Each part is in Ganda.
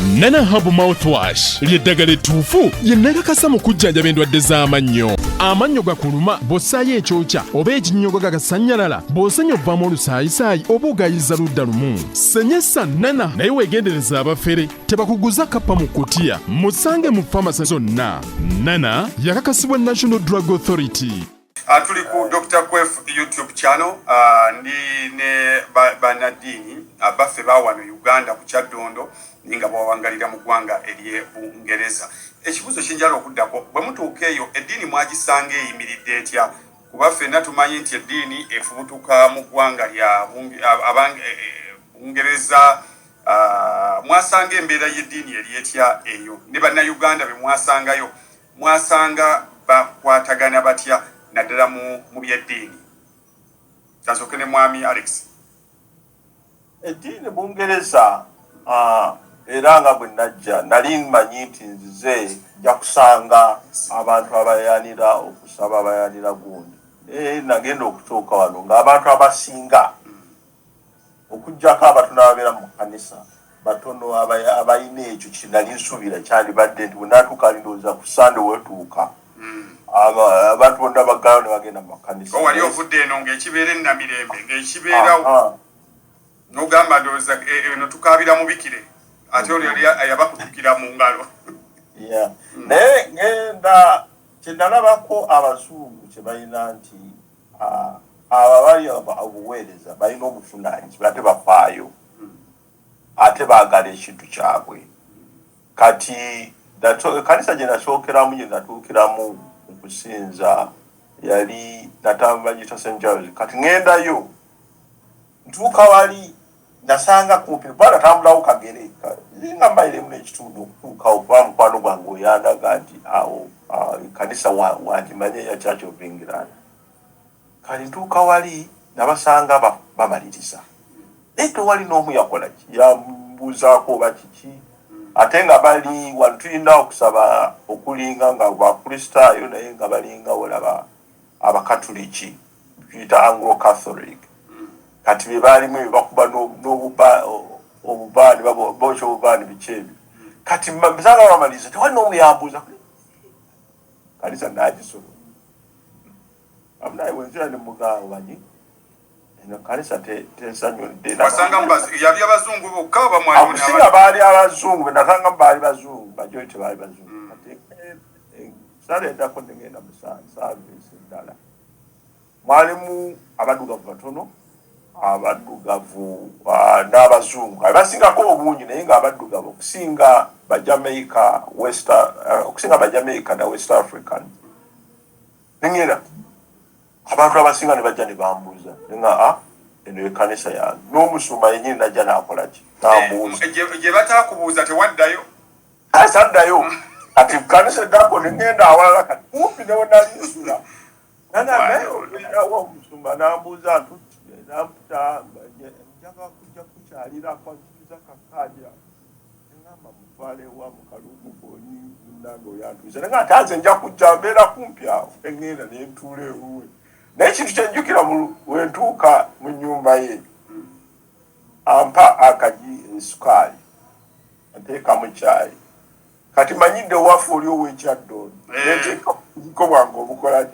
Nana Hub Mouthwash lyeddagala ettuufu lye nneekakasa mu kujjanjaba endwadde z'amannyo. Amannyo gakuluma bw'ossaayo ekyokya oba ekinnyogo gagasanyalala bw'osenya ovaamu olusaayisaayi oba ogayiza ludda lumu. Senyesa Nana naye weegendereza abafere tebakuguza kappa mu kutiya. Musange mu famasi zonna. Nana yakakasibwa National Drug Authority. Tuli ku Dr. Kwef YouTube channel ndi ne banadini abaffe bawano Uganda ku Kyaddondo ninga bawangalira mu ggwanga eriye Bungereza. Ekibuzo kinjala okuddako bwe mutuuka eyo eddiini mwagisange eyimiridde etya? Kubaffe natumanyi nti eddiini efubutuka mu ggwanga lya Bungereza. Mwasanga embeera y'eddiini eri etya eyo? Ne bannayuganda be mwasangayo mwasanga bakwatagana batya naddala mu byeddiini? Kasokene mwami Alex. Eddiini Bungereza era nga bwe najja nali mmanyi nti nzize nja kusanga abantu abayanira okusaba abayanira gundi. Nagenda okutuuka wano ng'abantu abasinga okuggyako abatono ababeera mu kanisa batono abalina ekyo kinali nsuubira kyandibadde nti bwe naatuuka alindowooza ku Sande wetuuka abantu bonna baggayo ne bagenda mu makanisa. Wali ovudde eno ng'ekibeera ennamirembe ng'ekibeerawo n'ogamba ndowooza eno tukaabira mubikire ate oli yabakutukira mu ngalo. Naye ngenda kye nalabako abazungu kye balina nti abali obuweereza balina obuvunaanyizibwa ate bafaayo ate baagala ekintu kyabwe. Kati kanisa gye nasookeramu gye natuukiramu okusinza yali natambagita St. Giles. Kati ngendayo ntuuka wali nasanga kumpi kuba natambulawo kagere nga mbairemu n'ekitundu okutuukawo kuba mukwano gwange oyandaga nti awo kanisa wandimanye ya Church of England. Kati ntuuka wali nabasanga bamaliriza naye tewali n'omu yakola ki yambuuzaako oba kiki ate nga bali wano tulina okusaba okulinga nga bakristaayo naye nga balinga olaba abakatuliki tuyita Anglo-Catholic. Kati be baalimu ebibakuba obubaani bokya obubaani biki ebyo. Kati mbasanga bamaliza tewali n'omu yambuuza kanisa naagisobola. Naye wenzira ne mugaawo banyi eno kanisa tesanyudde. Wasanga yali abazungu bokka bamwali akusinga baali abazungu be nasanga baali bazungu majority baali bazungu. Kati saleetako negenda mu saavisi endala mwalimu abaddugavu batono abaddugavu n'abazungu abasingako obungi naye nga abaddugavu okusinga Bajamaica okusinga Bajamaica na West African. Nengera abantu abasinga ne bajja ne bambuuza nga eno ekanisa yange n'omusumba yennyini najja n'akola ki nambuuza gye bataakubuuza tewaddayo asaddayo. Kati kanisa eddako negenda awalala kati kumpi ne wenalinsula nanawo omusumba nambuuza ntuti namputa njaga kujja kukyalira kwanzikiza kakaja engamba mutwalewa mu kalungu koni munange oyantwiza naye nga ate nze nja kujja mbeera kumpi awo engenda nentuula ewuwe. Naye ekintu kyenjukira wentuuka mu nnyumba ye ampa akaji sukaali ateekamu caayi. Kati manyidde owaffe oli ow'Ekyaddondo neteekako bwange obukola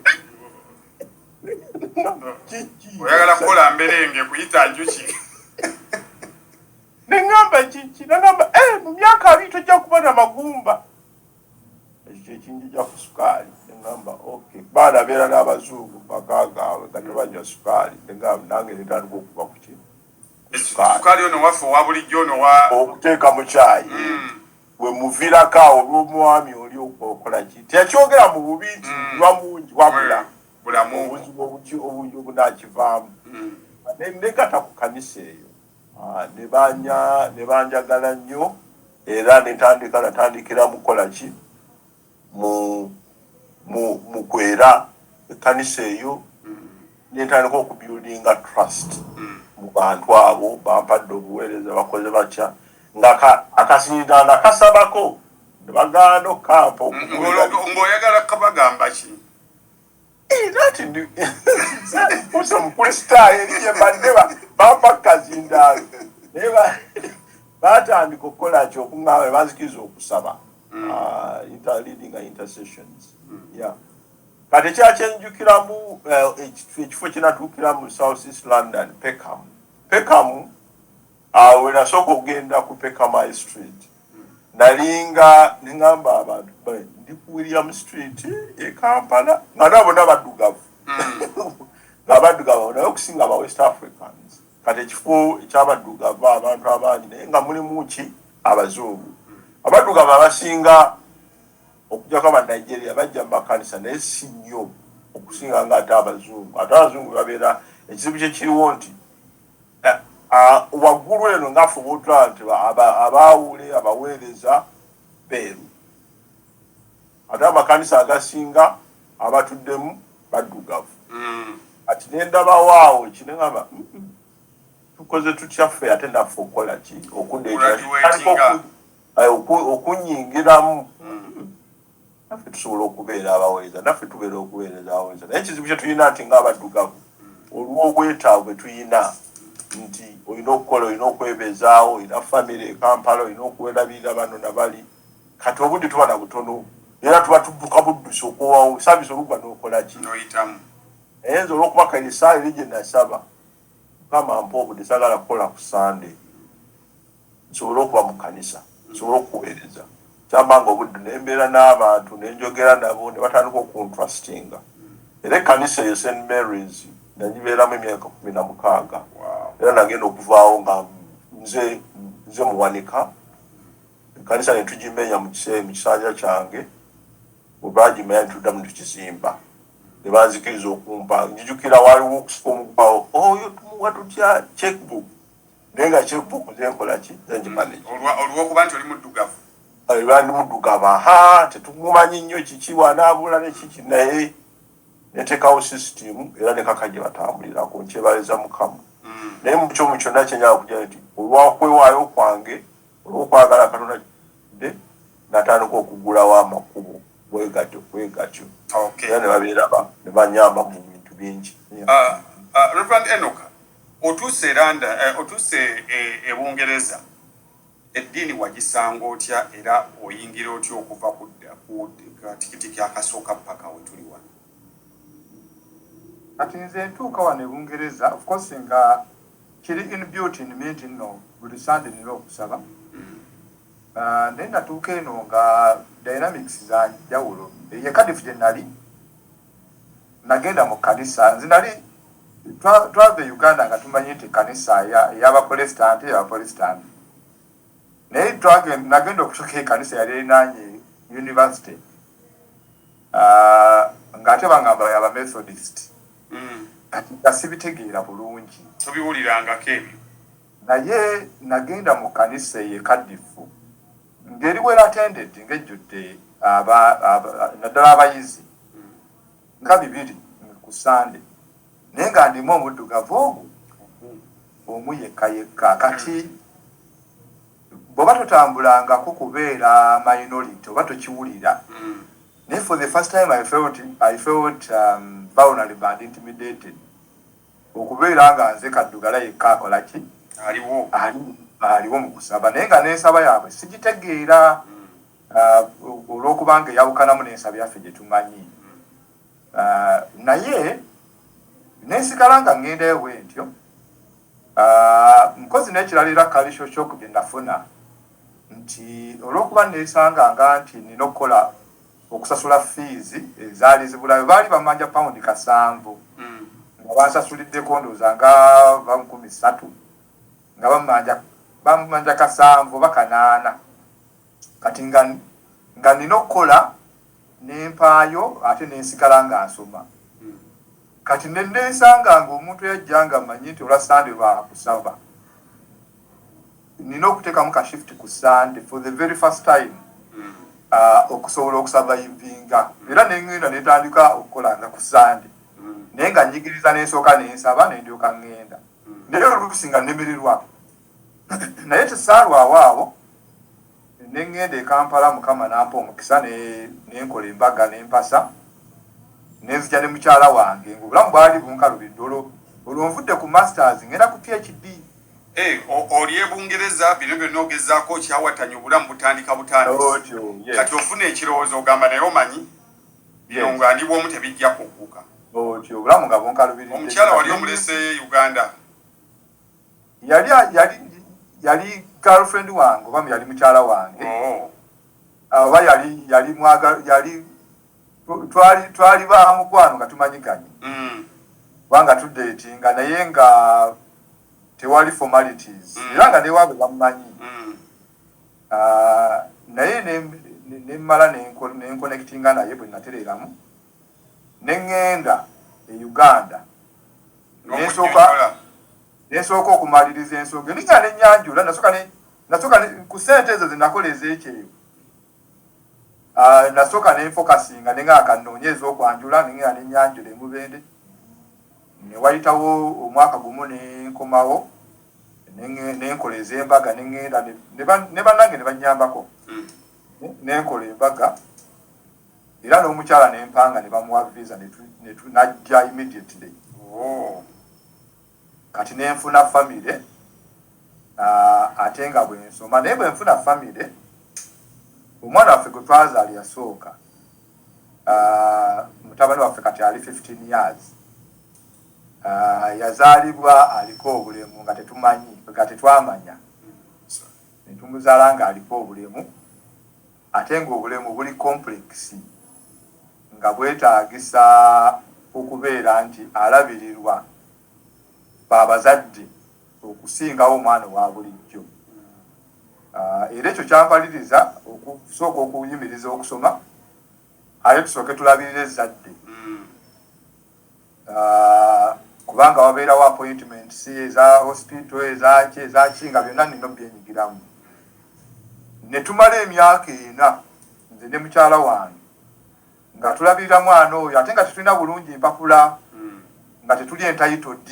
oyagala kukola mberenge kuyita njuki. Neŋŋamba kiki neŋŋamba mu myaka abiri tojja kuba na magumba ekyo ekinjija ku sukaali. Neŋŋamba okay baana beera n'abazungu bakagaabwe kati banywa sukaali neŋŋamba nange netandika okuba ku kino sukaali ono waffe owa bulijjo ono okuteeka mu caayi we muviirako awo olw'omwami oli okola ki teyakyogera mu bubi nti lwamungi wabula obuzibu obunakivaamu. Negata ku kanisa eyo ne banjagala nnyo era natandikira mukola ki mu kwera ekkanisa eyo netandika okubuildinga trust mu bantu abo bampadde obuweereza bakoze batya nga akasinda nakasabako ne bagaana okampa ng'oyagala kabagamba ki nati musa mukristaayo eriye badde bampa kazindaalo naye batandika okukola kyo okuŋŋawe bazikiriza okusaba interleading intercessions. Yeah. Kati ekyakyenjukiramu ekifo kinatuukiramu South East London, Peckham. Peckham we nasooka okugenda ku Peckham High Street. Nalinga ningamba abantu ndi ku William Street e Kampala nga nabo n'abaddugavu. Abaddugavu naye okusinga aba West Africans. Kati ekifo ekyabaddugavu abantu abangi naye nga mulimu ki abazungu. Abaddugavu abasinga okujjako aba Nigeria bajja mu makanisa naye si nnyo okusinga ng'ate abazungu. Ate abazungu babeera ekizibu kye kiriwo nti waggulu eno ng'afuba otulaba nti abaawule abaweereza beeru. Ate amakanisa agasinga abatuddemu baddugavu. Ati nendabawo awo kinengamba tukoze tutya ffe ate naffe okukola ki okunyingiramu naffe tusobola okubeera abaweereza naffe tubeera okuweereza abaweereza naye ekizibu kye tulina nti ng'abaddugavu olw'obwetaavu bwe tulina nti olina okukola olina okwebezaawo olina famire Kampala olina okwerabirira bano nabali kati obudde tuba na butono era tuba tudduka buddusi okuwawo saabisi olugwa n'okola ki enzo olw'okuba kanisa eri gye nasaba Mukama mpa obudde sagala kukola ku Sande nsobole okuba mu kanisa nsobole okuweereza kyambanga obudde nembeera n'abantu nenjogera nabo ne batandika okuntrustinga era ekkanisa eyo St Mary's nagibeeramu emyaka 16 era nagenda okuvaawo nga nze muwanika ekkanisa ne tugimenya mu kisanja kyange bwe baagimenya ne tuddamu tukizimba ne banzikiriza okumpa njijukira waaliwo okusika omugwawo oyo tumuwa tutya checkbook naye nga checkbook nze nkola ki nze ngimanage olw'okuba nti oli muddugavu bandi muddugavu tetumumanyi nnyo kiki wanaabula nekiki naye neteekawo system era ne kaka gye batambulirako nkyebaliza Mukama naye mu kyomu kyonna kyenyala okugira nti olwakwewaayo kwange olw'okwagala Katonda de natandika okugulawo amakubo bwegatyo era ne babeera ne banyamba mu bintu bingi. Reverend Enoch otuuse e Bungereza eddiini wagisanga otya era oyingira otya okuva ku tikiti kyakasooka paka we tuli wano? Kati nze ntuuka wano e Bungereza of course nga kiri inbuilt in me nti nno buli Sunday nina okusaba naye natuuka eno nga dynamics za njawulo ye Cardiff gye nali nagenda mu kanisa nze nali twava e Uganda nga tumanyi nti kanisa y'abaprotestant naye nagenda okusoka ekanisa yali erinaanye university ng'ate bangamba yaba Methodist kati nga sibitegeera bulungi tobiwulirangako ebyo naye nagenda mu kanisa ye Cardiff ng'eri well attended ng'ejjudde naddala abayizi nga 2 ku Sunday naye nga ndimu omuddugavu omu yekka kati bw'oba totambulangako kubeera minority oba tokiwulira naye for the first time I felt vulnerable and intimidated okubeera nga nze kaddugala yekka akola ki aliwo mu kusaba naye nga n'ensaba yaabwe sigitegeera olw'okubanga eyawukanamu n'ensaba yaffe gye tumanyi naye nensigala nga ŋŋendayo bwe ntyo nkozi n'ekirala era kalisho shock bye nafuna nti olw'okuba neesanganga nti nina okukola okusasula fees ezaali zibulayo baali bamanja £7 nga bansasuliddeko ndowooza nga 13,000 nga bamanja kasanvu bakanaana kati nga nina okukola n'empaayo ate nensigala nga nsoma kati nenesanga nga omuntu yajja nga manyi nti olwa Sunday lwakusaba nina okuteekamu ka shift ku Sunday for the very first time okusobola okusurvivinga era nengenda netandika okukolanga ku Sunday naye nga njigiriza nensooka nensaba nendyoka ngenda naye oluusi nga nemererwa naye tesaalwawo awo nengenda e Kampala Mukama nampa omukisa nenkola embaga nempasa nenzija ne mukyala wange ng'obulamu bwali bunkalubidde olwo nvudde ku masters ngenda ku PhD oli Bungereza bino byonna ogezaako kyawatanya obulamu butandika butandisi kati ofuna ekirowoozo ogamba naye omanyi bino nga ndi bwomu tebijja kugguka otyo obulamu nga bonkalubiridde omukyala wali omulese Uganda yali girlfriend wange oba yali mukyala wange oba yali twali ba mukwano nga tumanyiganye kubanga tudeetinga naye nga tewali formalities era nga newaabwe bamumanyi naye nemmala nenconnectinga naye bwe natereeramu neŋŋenda e Uganda nensooka okumaliriza ensonga ninga nenyanjula nasooka ku ssente ezo zenakola ez'ekyeyo nasooka nenfokasinga neŋaaka nnoonyeza okwanjula neŋŋenda nenyanjula emubende newayitawo omwaka gumu nenkomawo nenkola ez'embaga neŋŋenda ne bannange ne bannyambako nenkola embaga era n'omukyala nempanga ne bamuwa visa najja immediately kati nenfuna famire ate nga bwensoma naye bwenfuna famire omwana waffe gwe twazaali yasooka mutabani waffe kati ali 15 years yazaalibwa aliko obulemu nga tetwamanya netumuzaala nga aliko obulemu ate ng'obulemu buli complex nga bwetaagisa okubeera nti alabirirwa babazadde okusingawo omwana wa bulijjo era ekyo kyampaliriza okusooka okuyimiriza okusoma ate tusooke tulabirira ezzadde kubanga wabeerawo appointments eza hospital ezaki nga byonna nino byenyigiramu ne tumala emyaka 4 nze ne mukyala wange nga tulabirira mwana oyo ate nga tetulina bulungi mpapula nga tetuli entitled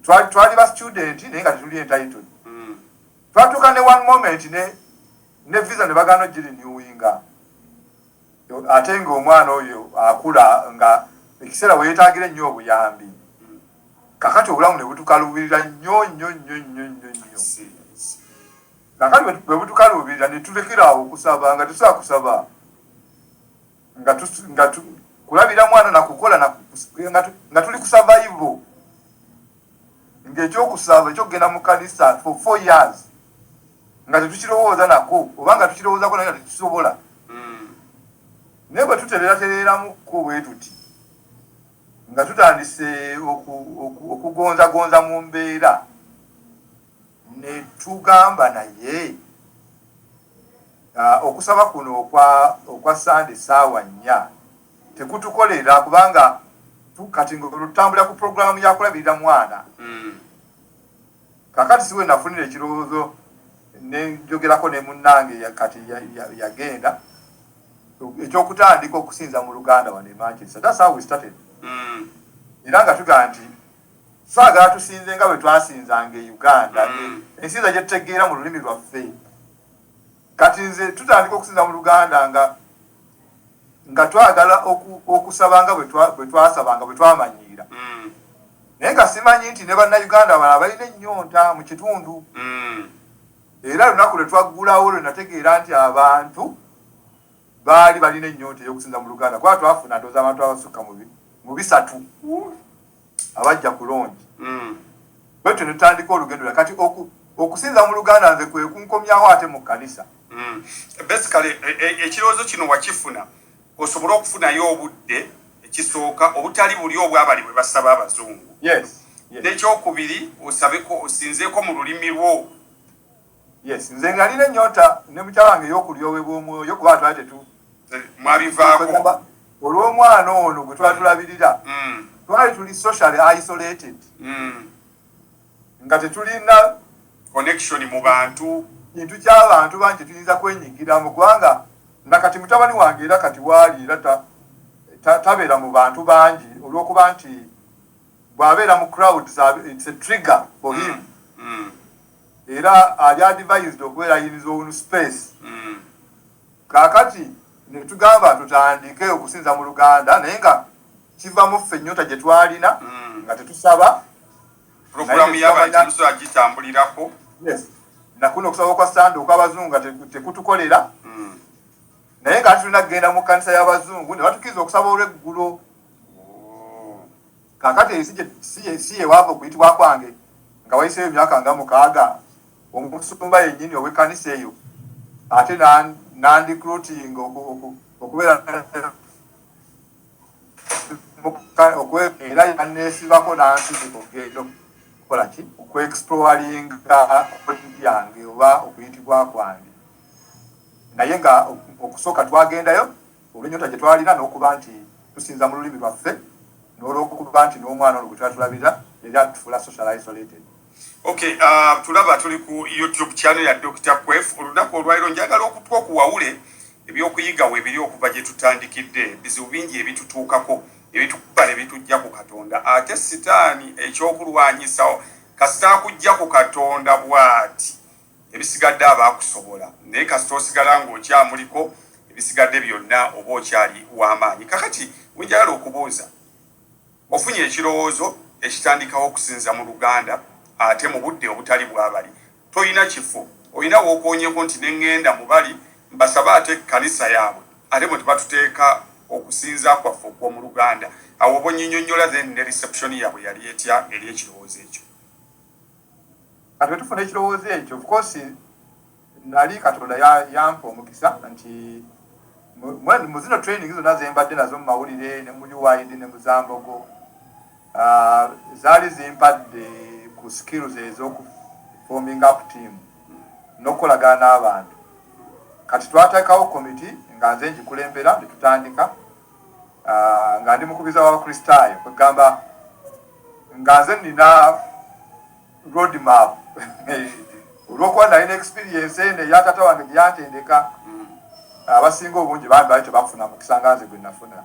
twali ba student naye nga tetuli entitled twatuuka ne one moment ne visa ne bagano girinewinga ate ng'omwana oyo akula nga ekiseera we yeetaagira ennyo obuyambi kakati obulamu ne butukalubirira nnyo kakati bwe butukalubirira ne tulekeraawo okusaba nga tusobola kusaba nga kulabira mwana nakukola nga tuli kusavaivo ng'ekyokusaba ekyokugenda mu kanisa for 4 years nga tetukirowooza nako oba nga tukirowoozako naye nga tetukisobola naye bwe tutereeratereeramuko bwe tuti nga tutandise okugonzagonza mu mbeera ne tugamba naye okusaba kuno okwa Sunday saawa 4 tekutukolera kubanga kati ng'olutambulira ku programu ya kulabirira mwana kakati siwe nafunira ekirowoozo nenjogerako ne munnange kati yagenda ekyokutandika okusinza mu Luganda wano e Manchester. That's how we started. Era nga tugaa nti saagala tusinze nga bwe twasinzanga e Uganda ensinza gye tutegeera mu lulimi lwaffe kati nze tutandika okusinza mu Luganda nga twagala okusaba nga bwe twasabanga bwe twamanyiira naye nga simanyi nti ne bannayuganda balala balina ennyonta mu kitundu era lunaku lwe twaggulawo lwe nategeera nti abantu baali balina ennyonta ey'okusinza mu Luganda kuba twafuna ndooza abantu abasukka mu 3 abajja kulongi bwetyo ne tutandika olugendo kati okusinza mu Luganda nze kwe kunkomyawo ate mu kkanisa basically ekirowoozo kino wakifuna osobola okufunayo obudde ekisooka obutali buli obwabali bwe basaba abazungu n'ekyokubiri osabeko osinzeeko mu lulimi lwo nze nga nina ennyonta ne mukyala wange ey'okulyowe bw'omwoyo kuba twali mwabivaako olw'omwana ono gwe twali tulabirira twali tuli socially isolated nga tetulina connection mu bantu kintu ky'abantu bangi tuyinza kwenyigiramu kubanga nakati mutabani wange era kati waali era tabeera mu bantu bangi olw'okuba nti bw'abeera mu crowds it's a trigger for him era ali advised okubeera in his own space kaakati ne tugamba tutandike okusinza mu Luganda naye nga kiva mu ffe ennyota gye twalina nga tetusaba programu y'abantu agitambulirako. Yes. Na kuno kusaba kwa sande okw'abazungu tekutukolera. Naye nga tulina kugenda mu kkanisa y'abazungu ne batukkiriza okusaba olw'eggulo. Kakati si ye waava okuyitibwa kwange nga wayiseeyo emyaka nga 6 omusumba yennyini ow'ekkanisa eyo ate nandicruiting okubeera era yaneesibako nansizika okugenda okukola ki okuexploringa yange oba okuyitibwa kwange naye nga okusooka twagendayo olw'ennyota gye twalina n'okuba nti tusinza mu lulimi lwaffe n'olwokuba nti n'omwana olwo gwe twatulabira yali atufuula social isolated. Okay, tulaba tuli ku YouTube channel ya Dr. Kwef. Olunaku olwaliro njagala okuwawule ebyokuyiga webiri okuva gye tutandikidde bizibu bingi ebitutuukako ebitukuba ne bitujja ku Katonda ate sitaani ekyokulwanyisa kasita kujja ku Katonda bw'ati ebisigadde abaakusobola naye kasita osigala ng'okyamuliko ebisigadde byonna oba okyali w'amaanyi. Kakati wenjagala okubuuza ofunye ekirowoozo ekitandikawo okusinza mu Luganda ate mu budde obutali bwabali toyina kifo oyina wookoonyeko nti neŋŋenda mu bali mbasaba ate ekkanisa yaabwe ate mwe tebatuteeka okusinza kwaffe okw'omu Luganda awo oba onnyinyonnyola then ne reception yaabwe yali etya eri ekirowoozo ekyo. Kati tufuna ekirowoozo ekyo of course nali Katonda yampa omukisa nti mu zino training zonna ze mbadde nazo mu mawulire ne mu UID ne mu Zambogo zaali zimpadde ku skills ez'okuforming up team n'okukolagana n'abantu. Kati twateekawo committee nga nze ngikulembera ne tutandika nga ndi mukubiza w'Abakristaayo kwegamba nga nze nina road map olw'okuba nalina experience eno eya taata wange gye yantendeka abasinga obungi bambi bali tebafuna mukisa nga nze gwe nafuna.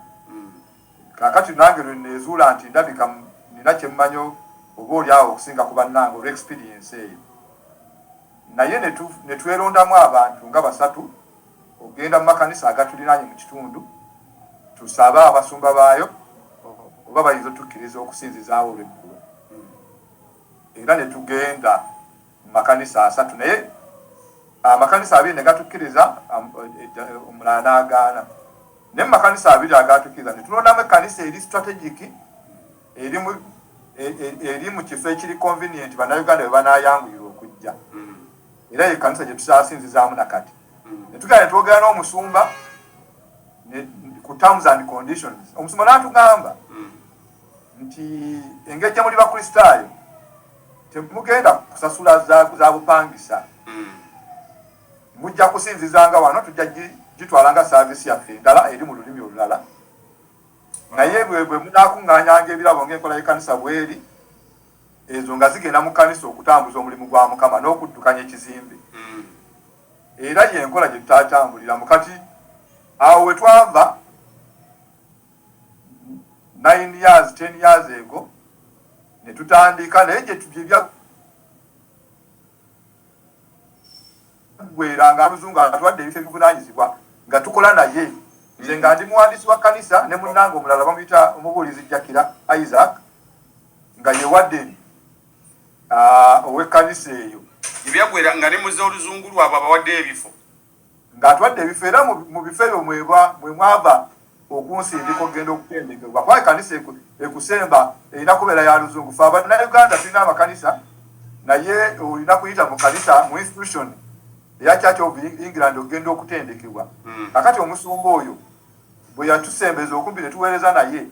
Kakati nange lwe neezuula nti ndabika nina kye mmanyo oba oliawo okusinga ku bannange olw'experience eyo. Naye ne twerondamu abantu nga 3 ogenda mu makanisa agatulinaanye mu kitundu tusabe abasumba baayo oba bayinza otukkiriza okusinzizaawo olw'eggulo. Era ne tugenda mu makanisa 3 naye amakanisa 2 ne gatukkiriza omulala n'agaana. Naye mu makanisa 2 agatukkiriza ne tulondamu ekkanisa eri strategic eri mu kifo ekiri convenient bannayuganda bwe banaayanguyirwa okujja. Era ekkanisa gye tusaasinzizaamu nakati. Ne tugenda ne twogera n'omusumba ku terms and conditions. Omusumba n'atugamba nti engeri gye muli Bakristaayo temugenda kusasula za bupangisa. Mujja kusinzizanga wano tujja gitwalanga service yaffe endala eri mu lulimi olulala. Naye bwe munaakuŋŋaanyanga ebirabo ng'enkola y'ekkanisa bweri ezo nga zigenda mu kkanisa okutambuza omulimu gwa Mukama n'okuddukanya ekizimbe. Era yenkola gye tutaatambulira mukati awo we twava 9 years 10 years ago ne tutandika naye gye gwera abazungu atwadde ebifo ebivunaanyizibwa nga tukola naye nze nga ndi muwandiisi wa kkanisa ne munnange omulala bamuyita omubuulizi Jakira Isaac nga ye wadde ow'ekkanisa eyo ebyagwera nga ne muze oluzungu lwabwe abawadde ebifo ng'atwadde ebifo era mu bifo ebyo mwe mwava okunsindika okugenda okutendekebwa kuba ekkanisa ekusemba erina kubeera ya luzungu fe Abannayuganda tulina amakanisa naye olina kuyita mu kanisa mu institution eya Church of England okugenda okutendekebwa. Kakati omusumba oyo bwe yatusembeza okumpi ne tuweereza naye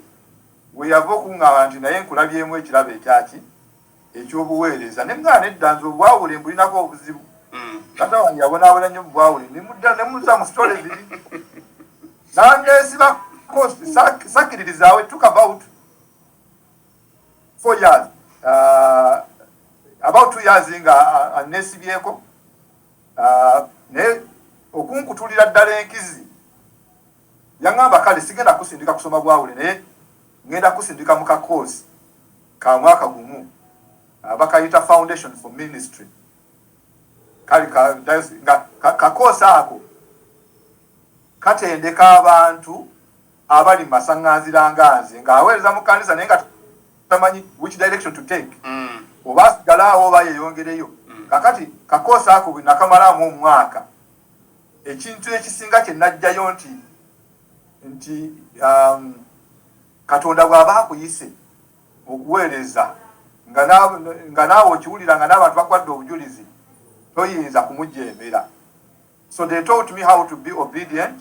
we yava okuŋŋaaba nti naye nkulabyemu ekirabo ekyaki ekyobuweereza ne mwana edda nze obwawule mbulinako obuzibu. Taata wange yabonaabona nnyo mu bwawule ne muzza mu sitole ziri nangeesiba sakkiririzaawe took about 4 years about 2 years nga aneesibyeko naye okunkutulira ddala enkizi yaŋŋamba kale sigenda kusindika kusoma bwawule naye ngenda kusindika mu kakoosi ka mwaka gumu bakayita Foundation for Ministry. Kali kakoosi ako katendeka abantu abali masaŋŋanzira nga nze ng'aweereza mu kkanisa naye nga tamanyi which direction to take. oba asigalawo oba yeyongereyo kakati kakoosa ako bwe nakamalamu omwaka ekintu ekisinga kye najjayo nti Katonda bw'aba akuyise okuweereza nga naawe okiwulira nga n'abantu bakwadde obujulizi toyinza kumujeemera. So they taught me how to be obedient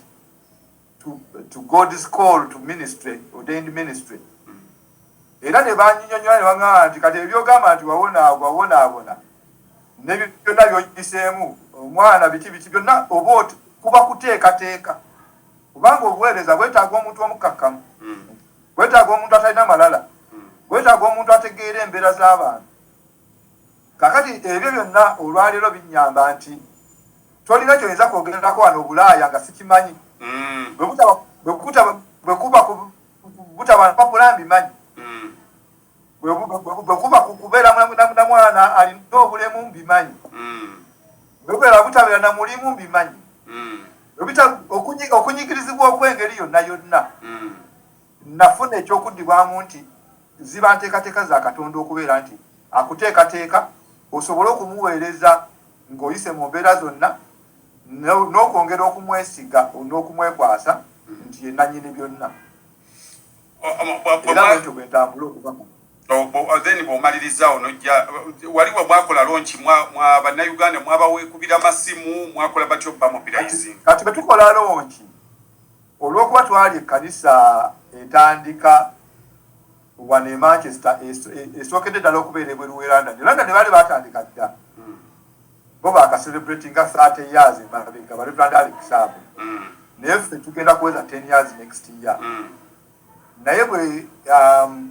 to God's call to ministry, ordained ministry. Era ne banyinyonyola ne baŋŋamba nti kati ebyogamba nti wawonaabona ne byonna by'oyiseemu omwana biki byonna oba kuba kuteekateeka kubanga obuweereza bwetaaga omuntu omukakkamu bwetaaga omuntu atalina malala bwetaaga omuntu ategeera embeera z'abantu. Kakati ebyo byonna olwaleero binnyamba nti tolina kyoyinza kwogererako wano Obulaaya nga sikimanyi bwe kuba butaba mpapula mbimanyi bwe kuba kubeera na mwana alina obulemu mbimanyi bwe kubeera butabeera na mulimu mbimanyi okunyigirizibwa okw'engeri yonna nafuna ekyokuddibwamu nti ziba nteekateeka za Katonda okubeera nti akuteekateeka osobole okumuweereza ng'oyise mu mbeera zonna n'okwongera okumwesiga n'okumwekwasa nti ye nannyini byonna era bwentyo bwe ntambula okuvamo. Then bw'omaliriza onojja waliwo mwakola lonchi mwa bannayuganda mwabaweekubira masimu mwakola batyo ba mobilizing. Kati bwe tukola lonchi olw'okuba twali ekkanisa etandika wano e Manchester esookedde ddala okubeera ebweru w'e London. London ne baali baatandika dda bo baakacelebrate nga 30 years emabega Reverend Alex Sabo naye ffe tugenda kuweza 10 years next year. Naye bwe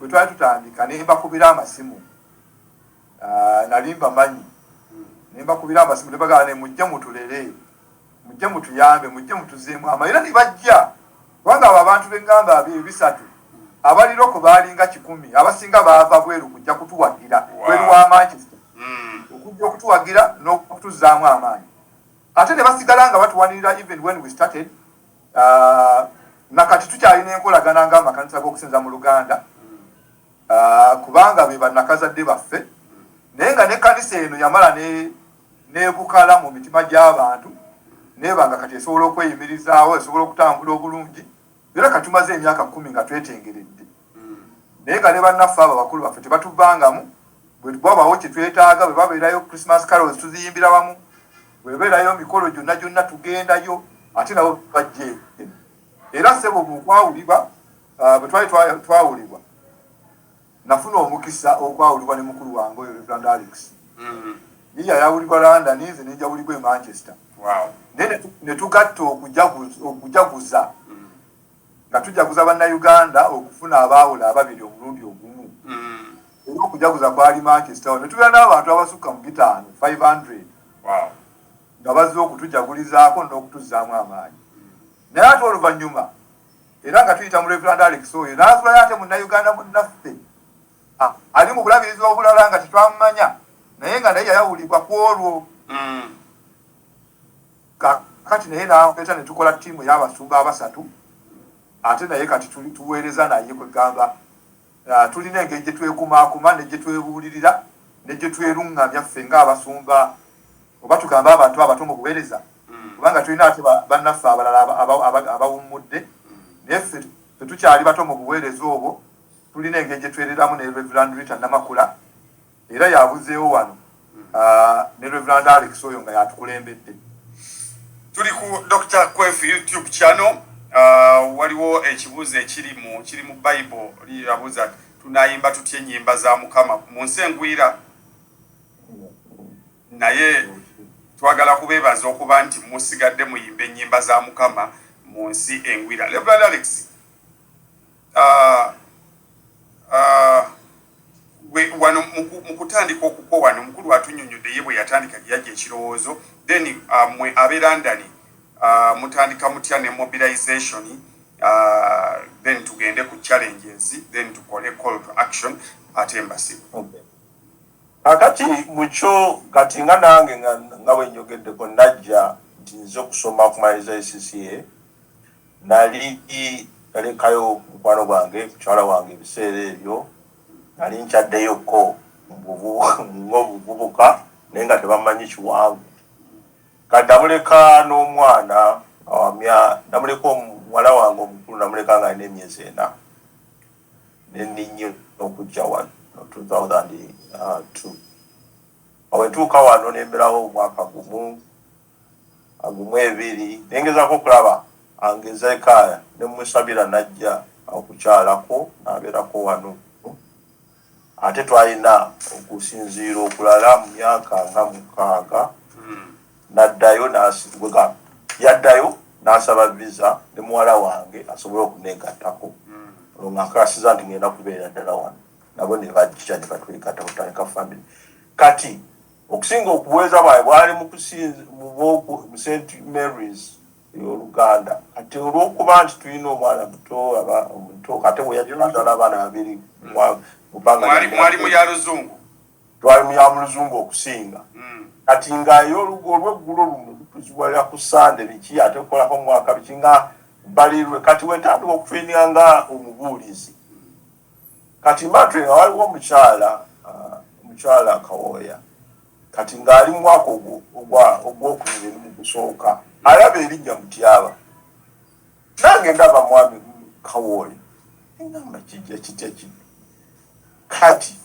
twali tutandika ne mbakubira amasimu nali mbamanyi ne mbakubira amasimu ne bagamba ne mujje mutulere mujje mutuyambe mujje mutuzeemu amayira ne bajja kubanga abo abantu b'engamba bisatu abaliroko baalinga 10 abasinga baava bweru kujja kutuwagira bweru wa Manchester okujja okutuwagira n'okutuzaamu amaanyi ate ne basigala nga batuwanirira even when we started nakati tukyalina enkolagana ng'amakanisa g'okusinza mu Luganda kubanga be bannakazadde baffe naye nga n'ekkanisa eno yamala n'ebukala mu mitima gy'abantu neebanga kati esobola okweyimirizaawo esobola okutambula obulungi era kati tumaze emyaka 10 nga twetengeredde naye nga ne bannaffe abo bakulu baffe tebatuvangamu bwe bwabawo kye twetaaga bwe babeerayo Christmas carols tuziyimbira wamu bwe beerayo mikolo gyonna tugendayo ate nabo bajje era sebo mukwawulibwa bwe twali twawulibwa nafuna omukisa okwawulibwa ne mukulu wange oyo Reverend Alex ye yawulibwa London nze nenjawulibwa e Manchester ne tugatta okujaguza nga tujaguza bannayuganda okufuna abaawula ababiri omulundi ogumu era okujaguza kwali Manchester ne tubeera n'abantu abasukka mu 500 nga bazze okutujagulizaako n'okutuzaamu amaanyi. Naye ate oluvannyuma era nga tuyita mu Reverend Alex oyo n'azulayo ate munnayuganda munnaffe ali mu bulabirizi obulala nga tetwamumanya naye nga naye yayawulibwa ku olwo kati naye n'aleeta ne tukola ttiimu y'abasumba abasatu ate naye kati tuweereza naye kwegamba tulina engeri gye twekumaakuma ne gye twebuulirira ne gye twerungamya ffe ng'abasumba oba tugamba abantu abato mu buweereza kubanga tulina ate bannaffe abalala abawummudde naye ffe tetukyali bato mu buweereza obwo tulina engeri gye twereramu ne Reverend Rita Namakula era yabuzeewo wano ne Reverend Alex oyo nga yatukulembedde. Tuli ku Dr. Kwef YouTube channel. Waliwo ekibuuzo kiri mu Bible lirabuza tunayimba tutya ennyimba za Mukama mu nsi engwira naye twagala kubeebaza okuba nti musigadde muyimba ennyimba za Mukama mu nsi engwira. Reverend Alex wano mukutandika okuko wano mukulu atunyonyodde ye bwe yatandika yajja ekirowoozo then mwe ab'e London mutandika mutya ne mobilization then tugende ku challenges then tukole call to action at embassy. Kakati mucho kati nga nange nga bwe njogeddeko najja nti nze okusoma okumaliriza CCA nalekayo mukwano gwange mukyala wange ebiseera ebyo nali nkyaddeyoko ngobuvubuka naye nga tebamanyi kiwangu kati namuleka n'omwana namuleka omuwala wange omukulu namuleka nga alina emyezi 4 neninnye okujja wano 2002 awentuuka wano nemberawo omwaka gumu 2 nengezako okulaba angezeka nemusabira najja okukyalako nabeerako wano ate twalina okusinziira okulala mu myaka nga 6 naddayo yaddayo n'asaba visa ne muwala wange asobole okuneegattako olwo nga nkakasiza nti ngenda kubeera ddala wano nabo ne bajja ne batwegatta kutandika family kati okusinga okuweeza bwawe bwali mu St Mary's ey'Oluganda kati olw'okuba nti tulina omwana muto kate bwe yajja ddala abaana 2 mwali mu ya luzungu twali mu ya muluzungu okusinga kati nga olw'eggulo luno tuziwalira ku Sande biki ate okukolako mwaka biki nga balirwe kati wentandika okufiininga nga omubuulizi kati matwe nga waliwo omukyala Kawooya kati ng'ali mu mwaka ogwokubiri mu kusooka alaba erinnya Mutyaba nange ndaba mwami Kawooya engamba kijja kitya kino kati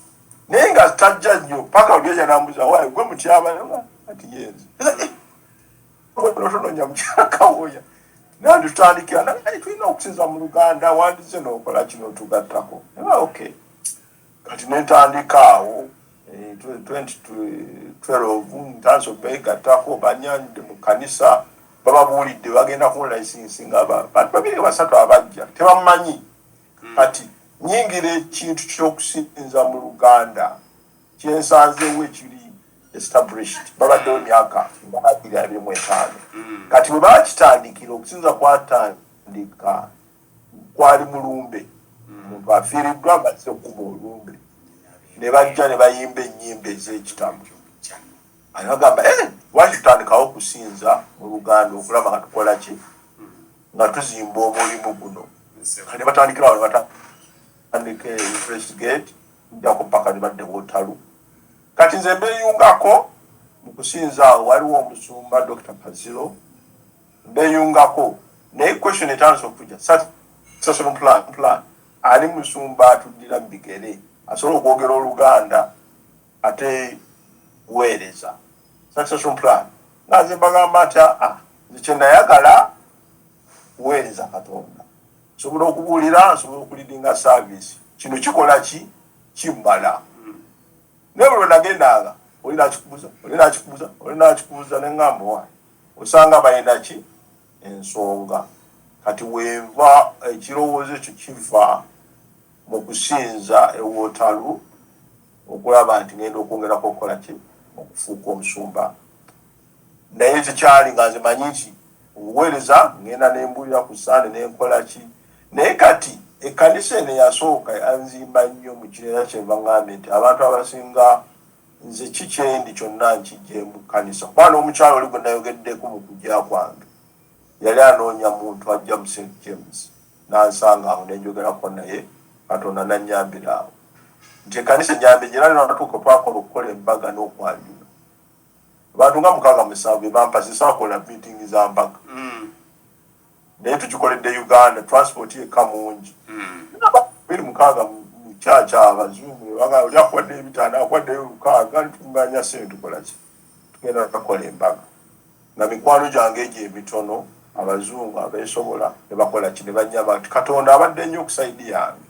naye nga tajja nnyo paka olyeja nambuza waaye gwe Mutyaba ati yenze onotononya Mukyala Kawooya naye tutandikira naye tulina okusinza mu Luganda wandize n'okola kino tugattako okay kati nentandika awo 2012 ntanso begattako banyanyide mu kanisa bababuulidde bagenda ku license nga bantu 2-3 abajja tebamanyi kati nyingira ekintu ky'okusinza mu Luganda kyensanzeewo ekiri established babaddewo emyaka 25 kati bwe bakitandikira okusinza kwatandika kwali mulumbe omuntu afiiriddwa bazze okuba olumbe ne bajja ne bayimba ennyimba ez'ekitamu agamba lwaki tutandikawo okusinza mu Luganda okulaba nga tukola ki nga tuzimba omulimu guno kati batandikirawo ne batandika investigate njako paka ne badde Wotalu kati nze mbeyungako mu kusinza awo waliwo omusumba Dr. Paziro mbeyungako naye question etandise okujja succession plan ali musumba atuddira mu bigere asobola okwogera Oluganda ate weereza succession plan nga nze mbagamba nti nze kye nayagala kuweereza Katonda nsobola okubuulira nsobola okulidinga service kino kikola ki kimmala naye bwe nagendanga olinakikubuza neŋŋamba wa osanga balina ki ensonga kati weeva ekirowoozo ekyo kiva mu kusinza eWotalu okulaba nti ngenda okwongerako okukola ki okufuuka omusumba naye tekyali nga nze manyi nti obuweereza ngenda nembulira ku Sande nenkola ki naye kati ekkanisa eno yasooka yanzimba nnyo mu kireera kyenva ngambye nti abantu abasinga nze kikyendi kyonna nkijje mu kkanisa kuba n'omukyalo oli gwe nayogeddeko mu kujja kwange yali anoonya muntu ajja mu St James n'ansanga awo nenjogerako naye Katonda nannyambira awo nti ekkanisa enjambe gyera natuuka twakola okukola embaga n'okwanjula abantu nga 6-7 bampasisa akola meeting za mbaga naye tukikoledde Uganda transport yekka mungi 26 mu kyakya abazungu oli akwadde ebitaano akwaddeyo 6 ntunganya sente tukola ki tugenda tukakola embaga na mikwano gyange egyo emitono abazungu abeesobola ne bakola ki ne bannyamba nti Katonda abadde nnyo okusaidi yange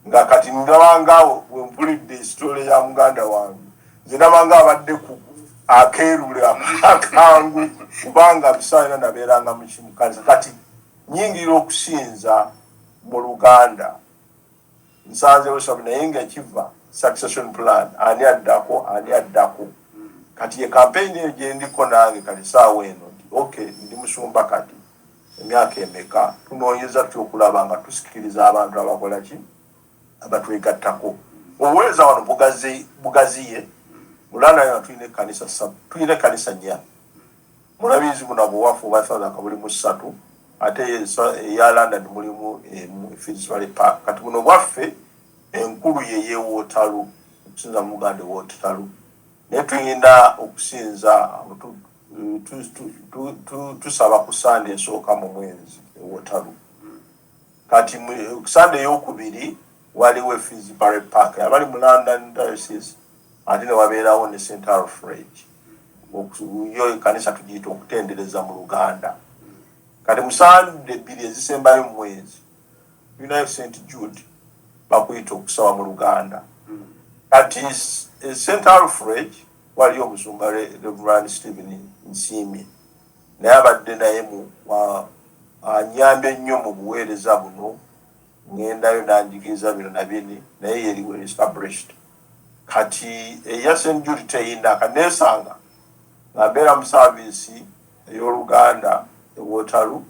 nga kati ndabangaawo bwe mpulidde esitole ya muganda wange nze ndabanga abadde ku akeerule akangu kubanga bisaana nabeeranga mu kimukanisa kati nyingira okusinza mu Luganda nsanzeewo sabu naye nga kiva succession plan ani addako kati ye campaign eyo gye ndiko nange kati saawa eno nti okay ndi musumba kati emyaka emeka tunoonyeza tutya okulaba nga tusikiriza abantu abakola ki abatwegattako obuweereza wano bugaziye mulanda yo tulina ekkanisa 7 tulina ekkanisa 4 mulabizi muno bwewafu bathaka buli mu 3 ate eya London mulimu Fitzroy Park kati buno bwaffe enkulu ye yeWotalu okusinza mu Buganda Waterloo naye tuyina okusinza tusaba ku Sunday esooka mu mwezi Waterloo kati Sunday ey'okubiri waliwo Finsbury Park abali mu London Diocese ate ne wabeerawo ne St. Alfred yo kanisa tugiyita okutendereza mu Luganda kati mu Sunday ebbiri ezisembayo mu mwezi tulinayo St. Jude bakuyita okusaba mu Luganda kati St. Alfred waliyo omusumba Reverend Stephen Nsiimye naye abadde naye anyambye nnyo mu buweereza buno ngendayo nanjigiriza bino na bini naye yeriwe established kati eya St. Jude teyina kaneesanga ng'abeera mu saavisi ey'Oluganda Waterloo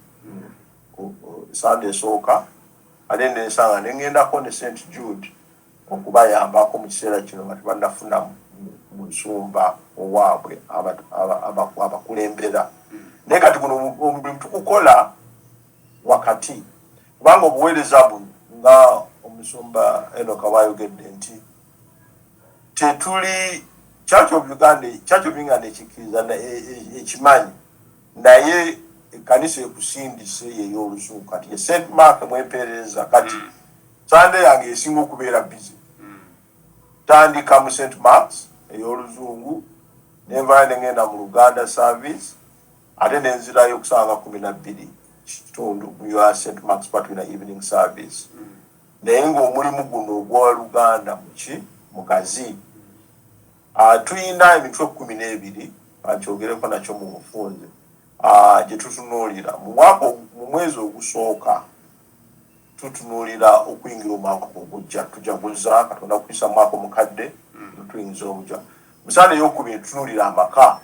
Sunday esooka ate neesanga ne ngendako ne St. Jude okubayambako mu kiseera kino nga tebannafuna mu nsumba owaabwe abakulembera naye kati guno omulimu tukukola wakati kubanga obuweereza buno nga omusumba Enoka bwayogedde nti tetuli Church of England ekikkiriza ekimanyi naye ekkanisa ekusindise yey'oluzungu kati ye St. Mark mwempeereza kati Sunday yange esinga okubeera busy tandika mu St. Mark's ey'oluzungu nenvaayo nengenda mu Luganda service ate nenzirayo okusanga 12 kitundu mu St. Mark's patwina evening service naye ng'omulimu guno ogwa Luganda mukazi tuyina emitwe 12 akyogereko nakyo mu bufunze gye tutunuulira mu mwezi ogusooka tutunuulira okuyingira omwaka ogujja tujaguza Katonda okuyisa mwaka omukadde tuyinza obujja musaana ey'okubiri tutunuulira amaka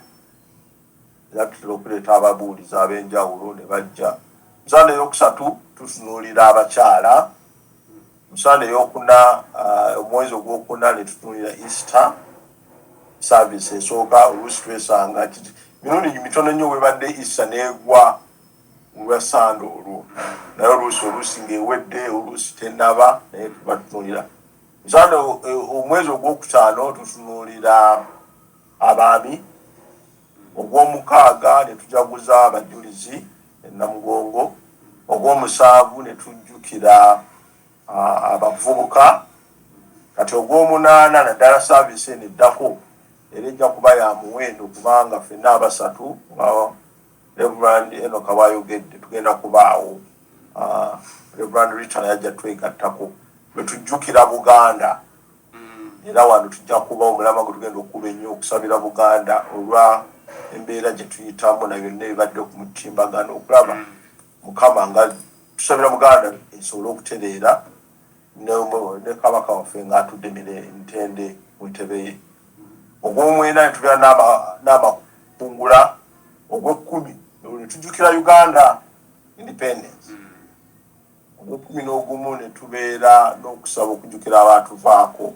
era tutera okuleeta ababuulizi ab'enjawulo ne bajja musaana ey'okusatu tutunuulira abakyala musaana ey'okuna omwezi ogwokuna ne tutunuulira Easter service esooka oluusi twesanga mirundi mitono nnyo webadde Easter neegwa olwasande olwo naye oluusi ng'ewedde oluusi tennaba naye tuba tutunuulira musaana omwezi ogwokutaano tutunuulira abaami ogw'omukaaga ne tujaguza abajulizi Namugongo ogw'omusanvu ne tujjukira abavubuka kati ogw'omunaana naddala saavisi eno eddako era ejja kuba ya muwendo kubanga ffenna abasatu Reverend Enoka bwayogedde tugenda kubaawo Reverend Richard yajja twegattako bwe tujjukira Buganda era wano tujja kuba omulama gwe tugenda okuba ennyo okusabira Buganda olwa embeera gye tuyitamu na byonna ebibadde ku mutimbagano okulaba Mukama nga tusabira Buganda esobole okutereera ne Kabaka waffe ng'atuddemire Ntende mu ntebe ye ogw'omwenda ne tubeera n'amakungula ogw'ekkumi ne tujjukira Uganda independence ogw'ekkumi ne tubeera n'okusaba okujjukira abatuvaako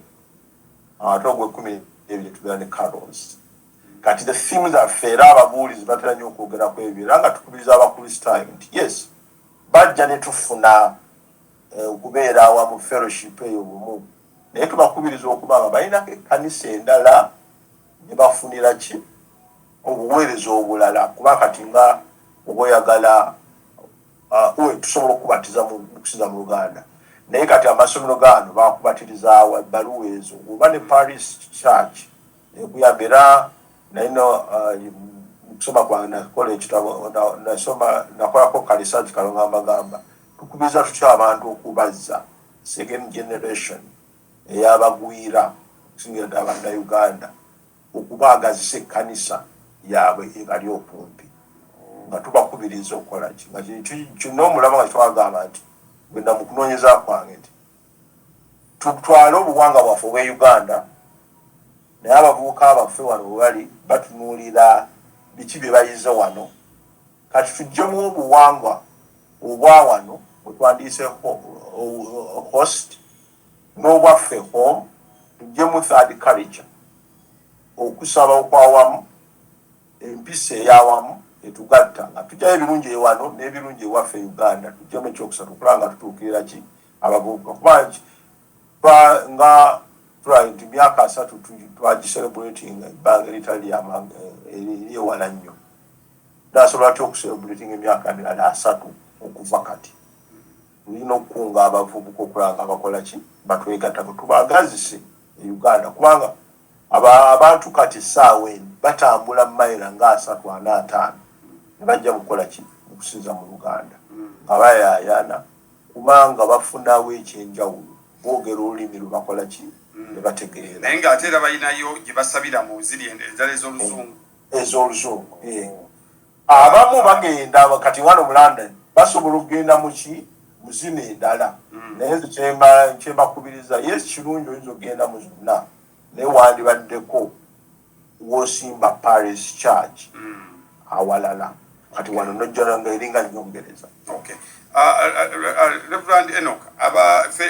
ate ogw'ekkumi n'ebiri tubeera ne carols kati the theme zaffe era ababuulizi batera nnyo okwogerako ebyo era nga tukubiriza abakristaayo nti yes bajja ne tufuna okubeera awamu fellowship eyo bumu naye tubakubiriza okuba nga balinako ekkanisa endala ne bafunira ki obuweereza obulala kuba kati nga oba oyagala tusobola okubatiza mu kusinza mu Luganda naye kati amasomero gano bakubatirizaawo ebbaluwa ezo oba ne Paris Church ekuyamba era nayino kusoma kwange nakola ekitabo nakolako kalisaji kalongambagamba tukubiriza tutya abantu okubazza second generation ey'abagwira okusingira ddala Bannayuganda okubaagazisa ekkanisa yaabwe ebali okumpi nga tubakubiriza okukola ki nga kino omulama nga twagamba nti gwenda mu kunoonyeza kwange nti tutwale obuwanga bwaffe obw'e Uganda naye abavubuka baffe wano we bali batunuulira biki bye bayize wano kati tujjemu obuwangwa obwa wano bwe twandiise host n'obwaffe home tujjemu third culture okusaba okwawamu empisa ey'awamu etugatta nga tujjayo ebirungi ewano n'ebirungi ewaffe Uganda tujjemu ekyokusatu okulaba nga tutuukirira ki abavubuka kuba nga Pride myaka 3 twaji celebrating ebbanga litali eri ewala nnyo. Nasobola okuselebrating emyaka 3 okuva kati. Tulina okukunga abavubuka okulanga bakola ki batwegatta tubagazise e Uganda kubanga abantu kati saawe batambula mayira nga 3-4 ne bajja kukola ki okusinza mu Uganda nga bayayana kubanga bafunawo ekyenjawulo boogera olulimi lwe bakola ki ne bategeera naye ng'ate era balinayo gye basabira mu ziri endala ez'oluzungu abamu bagenda kati wano mu London basobola okugenda muki muzino endala naye nze kyembakubiriza yes kirungi oyinza okugenda mu zonna naye wandibaddeko wosimba Paris Church awalala kati wano nojjala nga eringa Nyongereza. Okay. Reverend Enoch,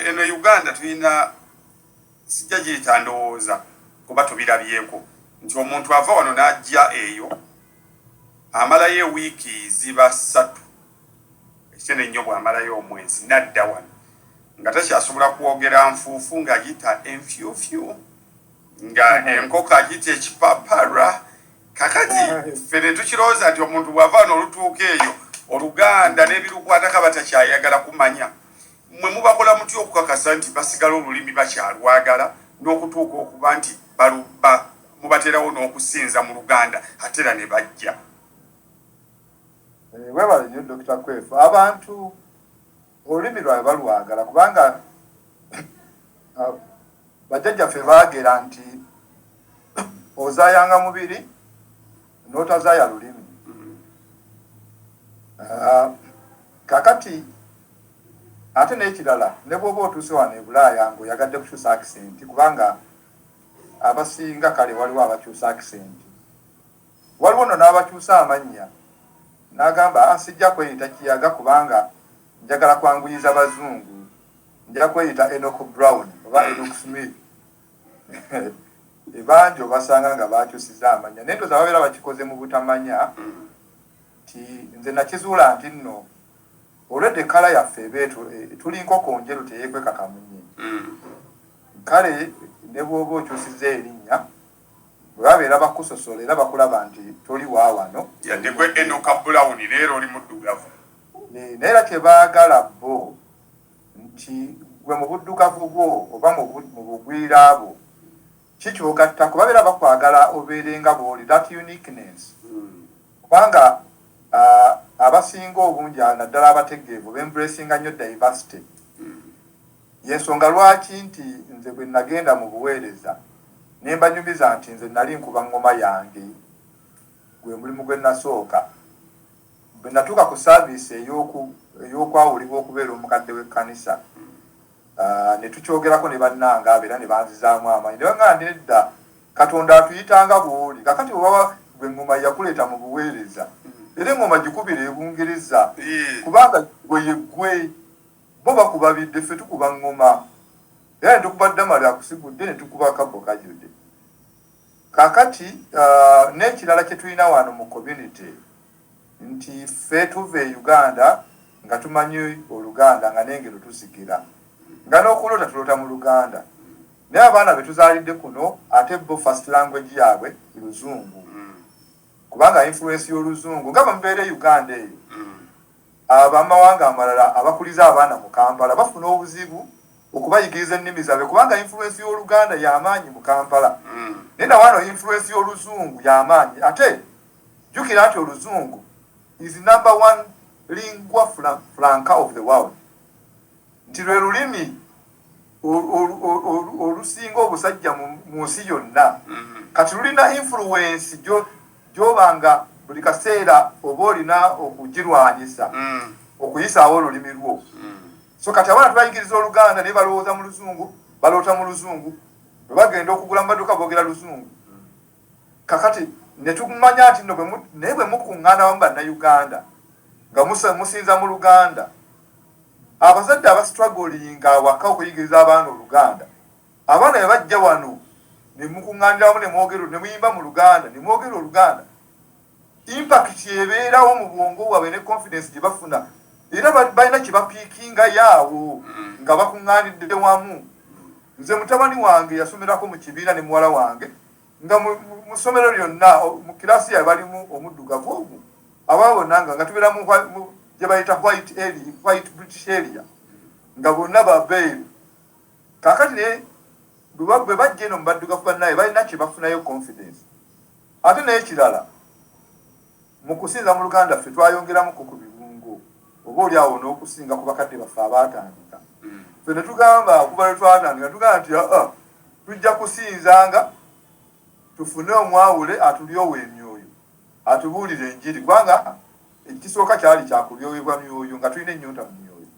eno Uganda tulina sijja giyita ndowooza kuba tubirabyeko nti omuntu ava wano n'ajja eyo amalayo ewiiki ziba 3 ekitene nnyo bw'amalayo omwezi nadda wano nga takyasobola kwogera nfuufu ng'agiyita enfyufyu nga enkoko agiyita ekipapara kakati fene tukirowooza nti omuntu bw'ava wano olutuuka eyo Oluganda n'ebirukwatako batakyayagala kumanya mwe mubakola mutya okukakasa nti basigala olulimi bakyalwagala n'okutuuka okuba nti mubaterawo n'okusinza mu Luganda ate era ne bajja. Webale nnyo Dr. Kwefu abantu olulimi lwabwe balwagala kubanga bajjajjaffe baagera nti ozaayanga mubiri n'otazaaya lulimi. Kakati ate n'ekirala ne bw'oba otuuse wano e Bulaaya ng'oyagadde kukyusa akisenti kubanga abasinga kale waliwo abakyusa akisenti waliwo nno n'abakyusa amannya n'agamba sijja kweyita Kiyaga kubanga njagala kwanguyiza bazungu nja kweyita Enoch Brown oba Enoch Smith ebanjo basanga nga bakyusiza amanya naye ndowooza babeera bakikoze mu butamanya ti nze nakizuula nti nno olwedde kala yaffe ebeetu tuli nkoko njeru teyeekweka kamunye kale ne bw'oba okyusiza erinnya bwe babeera bakusosola era bakulaba nti toli waawano yaddekwe Enoch Brown leero oli muddugavu naye era kyebaagala bo nti gwe mu buddugavu bwo oba mu bugwira bwo kikyogatta kubabeera bakwagala obeerenga bw'oli that uniqueness kubanga abasinga obungi naddala abategeevu bembracinga nnyo diversity yensonga lwaki nti nze bwe nagenda mu buweereza ne mbanyumiza nti nze nali nkuba ngoma yange gwe mulimu gwe nasooka bwe natuuka ku saaviisi ey'okwawulibwa okubeera omukadde w'ekkanisa ne tukyogerako ne bannange abeera ne banzizaamu amaanyi ne baŋŋamba nedda Katonda atuyitanga bw'oli kakati bwebaba gwe ngoma yakuleeta mu buweereza era engoma gikubira ebungereza kubanga gwe bo bakubabidde ffe tukuba ngoma era ne tukuba ddamali akusigudde ne tukuba kabbo kajudde kakati n'ekirala kye tulina wano mu community nti ffe tuva e Uganda nga tumanyi Oluganda nga n'engero tusikira nga n'okulota tulota mu Luganda naye abaana be tuzaalidde kuno ate bo first language yaabwe Luzungu kubanga influence y'Oluzungu nga bamubeera Uganda eyo abamawanga amalala abakuliza abaana mu Kampala bafuna obuzibu okubayigiriza ennimi zaabwe kubanga influence y'Oluganda y'amaanyi mu Kampala naye na wano influence y'Oluzungu y'amaanyi ate jjukira nti Oluzungu is number 1 lingua franca of the world nti lwe lulimi olusinga obusajja mu nsi yonna kati lulina influence gy'obanga buli kaseera oba olina okugirwanyisa okuyisaawo olulimi lwo so kati abaana tubayigiriza Oluganda naye balowooza mu Luzungu baloota mu Luzungu bwe bagenda okugula mu maduuka boogera Luzungu kakati ne tumanya nti nno naye bwe mukuŋŋaana wamu bannayuganda nga musinza mu Luganda abazadde abastrugglinga awaka okuyigiriza abaana Oluganda abaana bwe bajja wano ne mukuŋŋaanira wamu ne muyimba mu Luganda ne mwogera Oluganda impact ebeerawo mu bwongo bwabwe ne confidence gye bafuna era balina kye bapiikinga yaawo nga bakuŋŋaanidde wamu nze mutabani wange yasomerako mu kibiina ne muwala wange nga mu ssomero lyonna mu kirasi yabalimu omuddugavu ogwo aba bonna nga tubeera mu gye bayita white British area nga bonna babeeru kaakati ne bwe bajja eno mu baddugavu bannaye balina kye bafunayo confidence ate naye kirala mu kusinza mu Luganda ffe twayongeramuko ku birungo oba oli awo n'okusinga ku bakadde baffe abaatandika ffe ne tugamba okuva lwe twatandika tugamba nti tujja kusinzanga tufune omwawule atulyowe emyoyo atubuulire enjiri kubanga ekisooka kyali kyakulyowebwa myoyo nga tulina ennyonta mu myoyo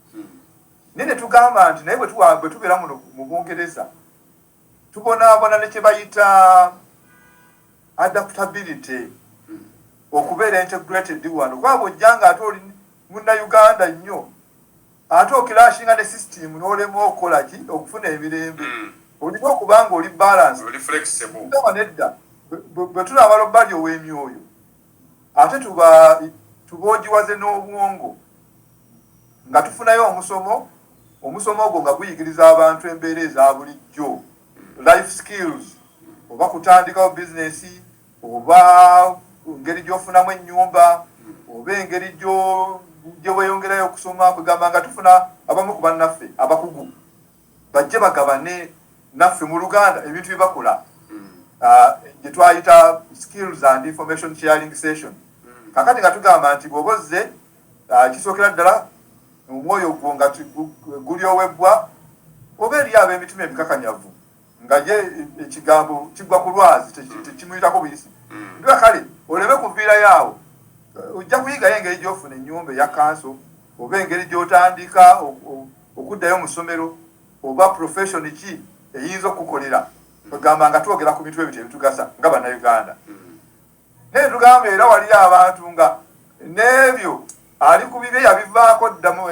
naye ne tugamba nti naye bwe tubeera muno mu Bungereza tubonaabona ne kye bayita adaptability okubeera integrated wano kuba bw'ojjanga ate oli munnayuganda nnyo ate okirashinga ne system n'olemu okukola ki okufuna emirembe olina okuba nga oli balance nedda bwe tulaba lobbali ow'emyoyo ate tuboogiwaze n'obwongo nga tufunayo omusomo ogwo nga guyigiriza abantu embeera eza bulijjo life skills oba kutandikawo bizinesi oba engeri gy'ofunamu ennyumba oba engeri gye weeyongerayo okusoma kugamba nga tufuna abamu ku bannaffe abakugu bajje bagabane naffe mu Luganda ebintu bye bakola gye twayita skills and information sharing session kakati nga tugamba nti bw'oba ozze kisookera ddala omwoyo gwo nga gulyowebbwa oba eri ab'emitima emikakanyavu nga ye ekigambo kigwa ku lwazi tekimuyitako buyisi ndiba kale oleme kuviirayo awo ojja kuyigayo engeri gy'ofuna ennyumba eya kanso oba engeri gy'otandika okuddayo mu ssomero oba profession ki eyinza okukolera ogamba nga twogera ku bintu ebyo ebitugasa nga bannayuganda naye tugamba era wali abantu nga n'ebyo ali ku bibye yabivaako ddamu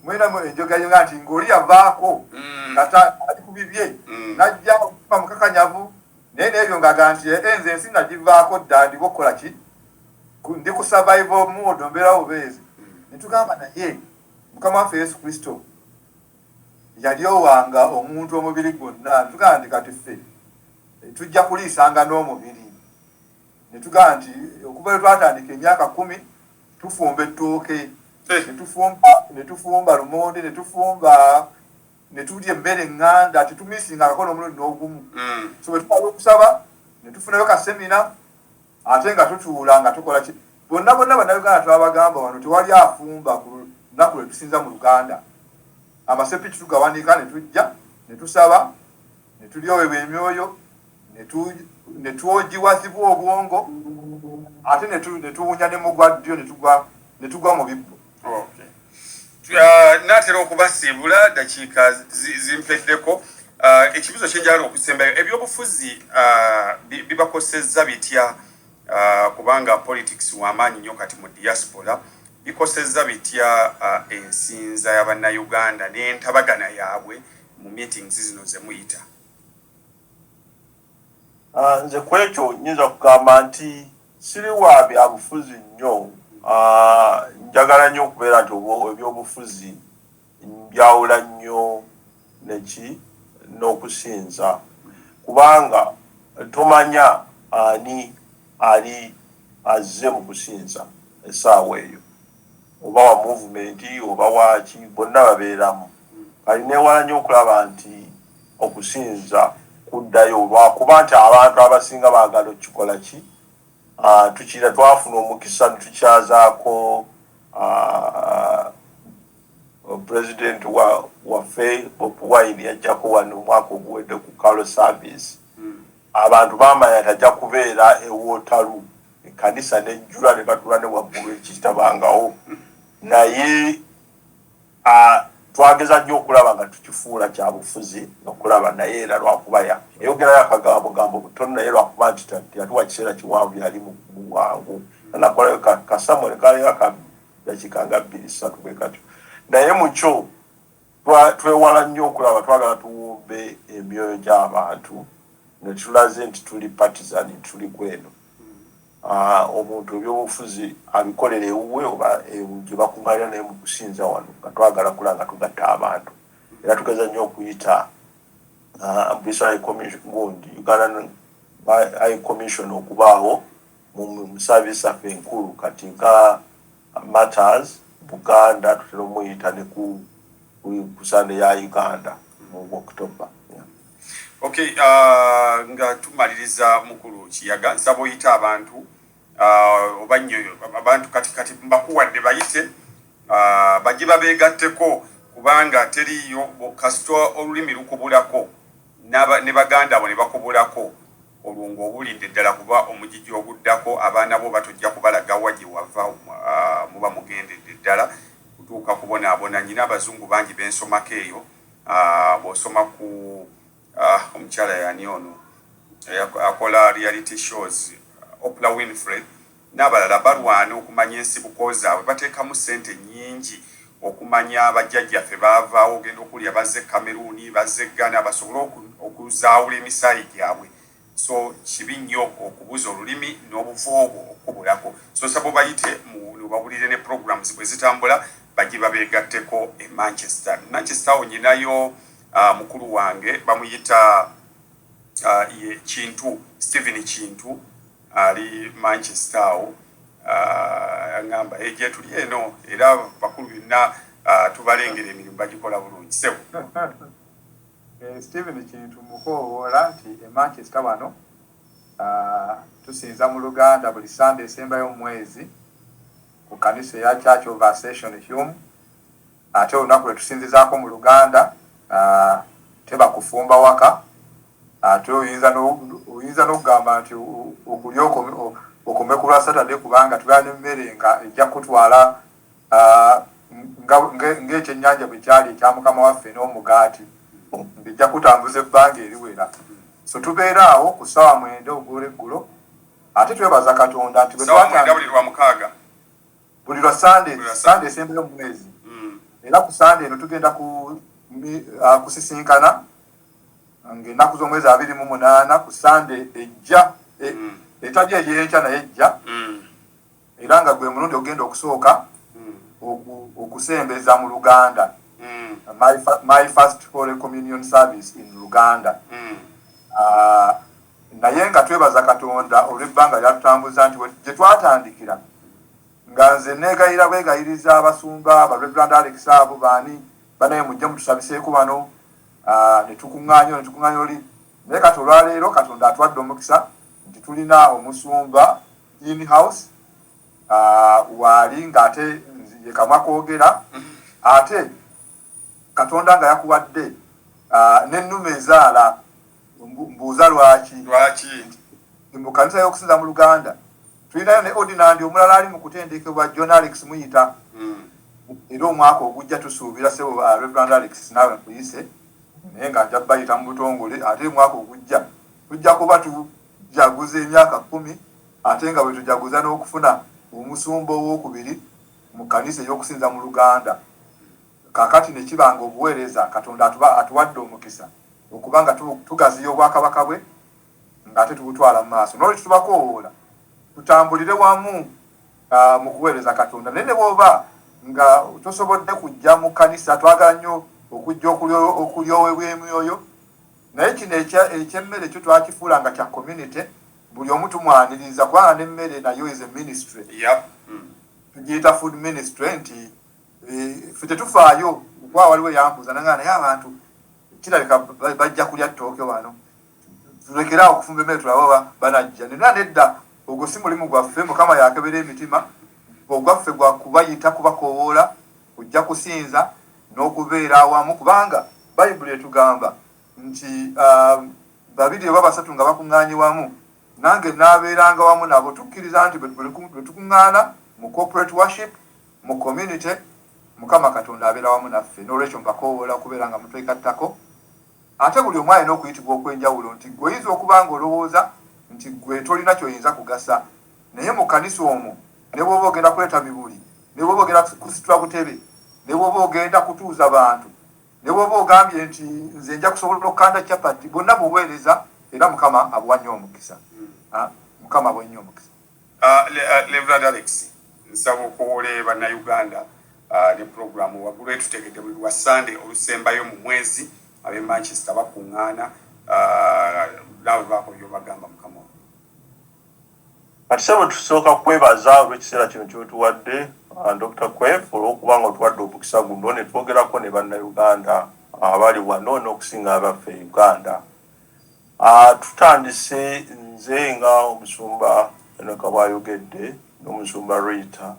mwenamu enjogayoga nti ng'oli yavaako kata ali ku bibye najja okufa mukakanyavu naye n'ebyo ng'aga nti enze ensi nagivaako dda ndiko okukola ki ndi ku survival mode mbeerawo bubeezi ne tugamba naye mukama waffe Yesu Kristo yali owanga omuntu omubiri gwonna tugamba nti kati ffe tujja kuliisanga n'omubiri ne tugamba nti okuva lwe twatandika emyaka 10 tufumba ettooke ne tufumba lumonde ne tulya emmere eŋŋanda tetumisinga akakono omulundi n'ogumu so bwe tumala okusaba ne tufunayo kasemina ate nga tutuula nga tukola ki bonna bannayuganda twabagamba wano tewali afumba ku lunaku lwe tusinza mu Luganda amasepiki tugawanika ne tujja ne tusaba ne tulyowebwa emyoyo ne twogiwazibwa obwongo ate ne tuwunya ne mugwa ddyo ne tugwa mu bibbo naatera okubasiibula dakiika zimpeddeko ekibuzo kyenjala okusembayo ebyobufuzi bibakosezza bitya kubanga politics wamaanyi nnyo kati mu diaspora bikosezza bitya ensinza y'abannayuganda n'entabagana yaabwe mu meetings zino ze muyita nze ku ekyo nyinza kugamba nti siri wa byabufuzi nnyo njagala nnyo okubeera nti ebyobufuzi njawula nnyo n'okusinza kubanga tomanya ani ali azze mu kusinza essaawa eyo oba wa movementi oba waki bonna babeeramu alineewala nnyo okulaba nti okusinza kuddayo lwakuba nti abantu abasinga baagala okikola ki tukira twafuna omukisa netukyazaako president waffe Bobi Wine yajjako wano omwaka oguwedde ku Carol service abantu bamanya tajja kubeera ewootalu ekkanisa nejjula ne batula ne waggulu ekitabangawo naye twageza nnyo okulaba nga tukifuula kya bufuzi okulaba naye era lwakuba eyogerayo akagambo butono naye lwakuba nti yatuwa kiseera kiwanvu yali mu bwangu nakolayo kasamole kaleyo akadakiika nga 2-3 bwe katyo naye mukyo twewala nnyo okulaba twagala tuwumbe emyoyo gy'abantu netulaze nti tuli partisan tuli kweno omuntu ebyobufuzi abikolera ewuwe oba gye bakuŋŋaanira naye mu kusinza wano nga twagala kulanga tugatta abantu era tugeza nnyo okuyita Ambisa High Commission gundi Uganda High Commission okubaawo mu service affe enkulu katika matters Buganda tutera omuyita ne ku Sunday ya Uganda mu October. Okay, nga tumaliriza mukulu Kiyaga nsaba oyita abantu obanyoyo abantu kati mbakuwadde bayite bajje babeegatteko kubanga teriyo kasitwa olulimi lukubulako ne baganda bo ne bakubulako olungo obulidde ddala kuba omugigi oguddako abaana bo batojja kubalaga waje wava muba mugendedde ddala kutuuka kubonaabona nyina abazungu bangi bensomako eyo bw'osoma ku omukyala yani ono akola reality shows Oprah Winfrey n'abalala balwana okumanya ensibuko zaabwe bateekamu ssente nnyingi okumanya bajjajjaffe baavaawo ogenda okulya bazze Cameroon bazze Ghana basobole okuzaawula emisaayi gyabwe so kibi nnyo okubuza olulimi n'obuvuobo okubulako so sabo bayite babulire ne programs bwe zitambula bajje babeegatteko e Manchester onyinayo mukulu wange bamuyita ye Kintu Stephen Kintu ali Manchester ngamba eje tuli eno era bakulu bina tubalengere emirimu bagikola bulungi sewo Stephen Kintu mukowola nti e Manchester wano tusinza mu Luganda buli Sunday esembayo omwezi ku kanisa ya Church of Ascension Hume ate olunaku lwe tusinzizaako mu Luganda teba kufumba waka ate oyinza n'okugamba nti okuli okome ku lwa Saturday kubanga tubeera n'emmere nga ejja kutwala ng'ekyennyanja bwe kyali ekya mukama waffe n'omugaati ng'ejja kutambuza ebbanga eriwera so tubeera awo ku ssaawa 9 ogw'olweggulo ate twebaza Katonda nti buli lwa Sunday esembayo mu mwezi era ku Sunday eno tugenda kusisinkana ng'ennaku z'omwezi 28 ku Sunday ejja etajja ey'enkya naye ejja era nga gwe mulundi ogenda okusooka okusembeza mu Luganda my first Holy Communion service in Luganda naye nga twebaza Katonda olw'ebbanga lyatutambuza nti gye twatandikira nga nze neegayira bwegayiriza abasumba Reverend Alex abo baani banaye mujje mutusabiseeko bano ne tukuŋŋaanya oli naye kati olwaleero Katonda atwadde omukisa nti tulina omusumba in house waali ng'ate ye kamwa koogera ate Katonda nga yakuwadde n'ennume ezaala mbuuza lwaki mu kanisa y'okusinza mu Luganda tulinayo ne ordinary omulala ali mu kutendekebwa John Alex muyita era omwaka ogujja tusuubira sebo Reverend Alex naawe nkuyise naye nga nja bayita mu butongole ate omwaka ogujja tujja kuba tujaguza emyaka 10 ate nga bwe tujaguza n'okufuna omusumba ow'okubiri mu kanisa ey'okusinza mu Luganda kakati ne kibanga obuweereza Katonda atuwadde omukisa okubanga tugaziya obwakabaka bwe ng'ate tubutwala mu maaso n'olwekyo tubakoowoola tutambulire wamu mu kuweereza Katonda naye ne bw'oba nga tosobodde kujja mu kanisa twagala nnyo okujja okulyowebwa emyoyo naye kino ekyemmere ekyo twakifuula nga kya community buli omu tumwaniriza kubanga n'emmere nayo is a ministry tugiyita food ministry nti ffe tetufaayo okuba waliwo yambuuza nanga naye abantu kirabika bajja kulya ttooke wano tulekeraawo okufumba emmere tulaba banajja nena nedda ogwo si mulimu gwaffe Mukama yakebera emitima ogwaffe gwa kubayita kubakoowoola kujja kusinza n'okubeera awamu kubanga Bayibuli etugamba nti babiri oba basatu nga bakuŋŋaanye wamu nange naabeeranga wamu nabo tukkiriza nti bwe tukuŋŋaana mu corporate worship mu community Mukama Katonda abeera wamu naffe n'olwekyo mbakoowoola okubeera nga mutwekattako ate buli omu alina okuyitibwa okw'enjawulo nti gwe oyinza okuba nga olowooza nti gwe tolina kyoyinza kugasa naye mu kanisa omwo ne bw'oba ogenda kuleeta mibuli ne bw'oba ogenda kusitula butebe ne bw'oba ogenda kutuuza bantu ne bw'oba ogambye nti nze nja kusobola okukanda capati bonna buweereza era Mukama abuwa nnyo omukisa Mukama abuwa nnyo omukisa Reverend Alex nsaba okuwoole bannayuganda ne programu waggulu etutegedde buli lwa Sunday olusembayo mu mwezi abe Manchester bakuŋŋaana naawe baako byobagamba mukama kati sebo tusooka kwebaza olw'ekiseera kino kyotuwadde Dr. Kwef olw'okubanga otuwadde omukisa guno ne twogerako ne bannayuganda abali wano n'okusinga abaffe e Uganda. Tutandise nze nga omusumba enoka bwayogedde n'omusumba Rita,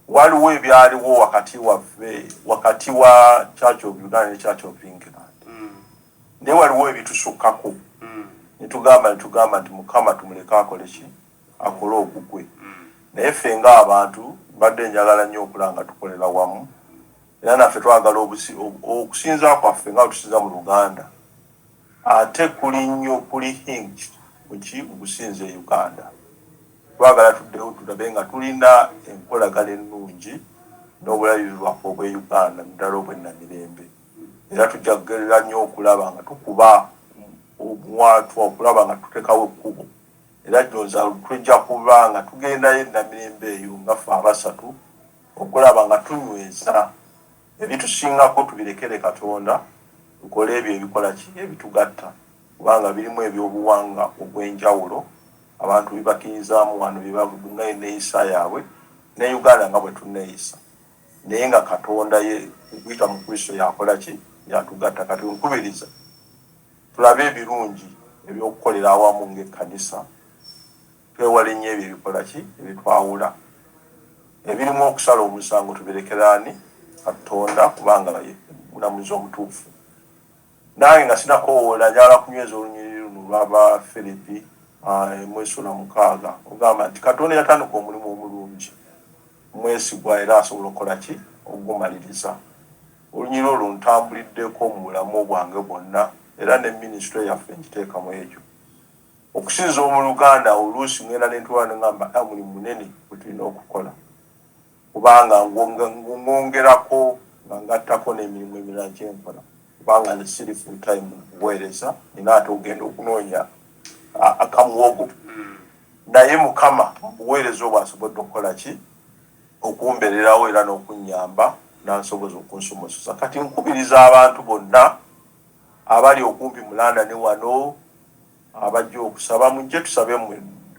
waliwo ebyaliwo wakati waffe, wakati wa Church of Uganda ne Church of England. Naye waliwo ebitusukkako netugamba nti Mukama tumuleke akole ki, akole ogugwe. Naye ffe ng'abantu mbadde njagala nnyo okulanga tukolera wamu, era naffe twagala okusinza kwaffe nga tusinza mu Luganda ate kuli nnyo kuli hinged muki okusinza e Uganda. Twagala tuddewo tulabe nga tulina enkolagana ennungi n'obulabirirwako obw'e Uganda ddala obwennamirembe, era tujja kugerera nnyo okulaba nga tukuba omwatwa, okulaba nga tutekawo ekkubo, era jonza tujja kuba nga tugendayo ennamirembe eyo nga ffe abasatu okulaba nga tunyweza ebitusingako tubirekere Katonda, tukole ebyo ebikola ki ebitugatta, kubanga birimu ebyobuwanga obw'enjawulo abantu bibakirizaamu wano nga enneeyisa yaabwe ne Uganda nga bwe tunneeyisa, naye nga Katonda ye kuyita mu Kristo yakola ki, yatugatta. Kati nkubiriza tulabe ebirungi ebyokukolera awamu ng'ekkanisa, twewale nnyo ebyo ebikola ki ebitwawula, ebirimu okusala omusango tubirekeraani Katonda kubanga ye mulamuzi omutuufu. Nange nga sinakowoola njagala kunyweza olunyiriri luno lw'aba Filipi mwesula 6 ogamba nti Katonda yatandika omulimu omulungi, mwesigwa era asobola okukola ki ogumaliriza. Olunyiriri olwo ntambuliddeko mu bulamu bwange bwonna, era ne minisitule yaffe nkiteekamu ekyo. Okusinza mu Luganda oluusi ngenda n'entuula ne ngamba mulimu munene gwe tulina okukola, kubanga ngongerako nga ngattako n'emirimu emirala gyenkola, kubanga ne siri full time kuweereza, nina ate ogenda okunoonya akamuwogo. Naye Mukama obuweereza obwo asobodde okukola ki, okumbererawo era n'okunnyamba n'ansoboza okunsomoseza. Kati nkubiriza abantu bonna abali okumpi mulanda ne wano abajja okusaba, mujje tusabe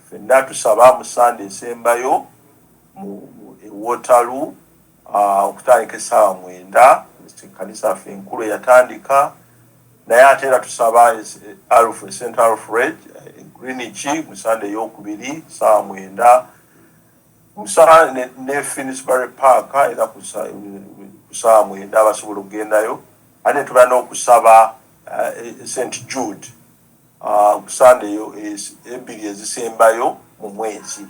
ffenna, tusaba mu Sande esembayo mu Waterloo okutandika essaawa 9, ekkanisa yaffe enkulu yatandika. Naye ate era tusaba St. Alfred Greenwich mu Sande ey'okubiri ssaawa 9, musaba ne Finsbury Park era ku ssaawa 9 abasobola okugendayo. Ate tuba n'okusaba St. Jude ku Sande eyo ebbiri ezisembayo mu mwezi.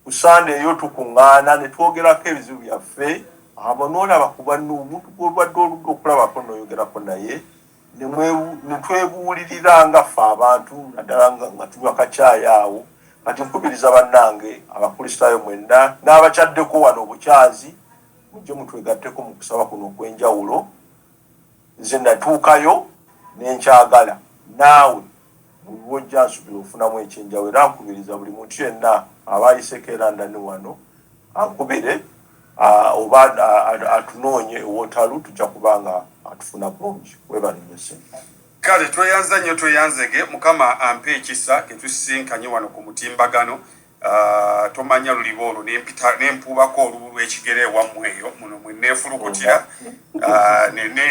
Ku Sande eyo tukuŋŋaana ne twogerako ebizibu byaffe, abo n'olaba kuba omuntu gw'obadde oludde okulabako n'oyogerako naye ne twebuulirira nga ffe abantu naddala nga tunywa kacaayi awo. Kati nkubiriza bannange abakristaayo mwenna n'abakyaddeko wano obukyazi, mujje mutwegatteko mu kusaba kuno okw'enjawulo. Nze natuukayo n'enkyagala, naawe buli lwojja nsubira ofunamu ekyenjawulo, era nkubiriza buli muntu yenna abaayiseko eranda ne wano ankubire oba atunoonye Waterloo, tujja kubanga atufuna bulungi. Webalembese. Kale tweyanza nnyo, tweyanzege. Mukama ampe ekisa ke tusisinkanye wano ku mutimbagano. Tomanya lulibo olwo nempuubako olubu lw'ekigere wammwe eyo muno mwe neefulukutira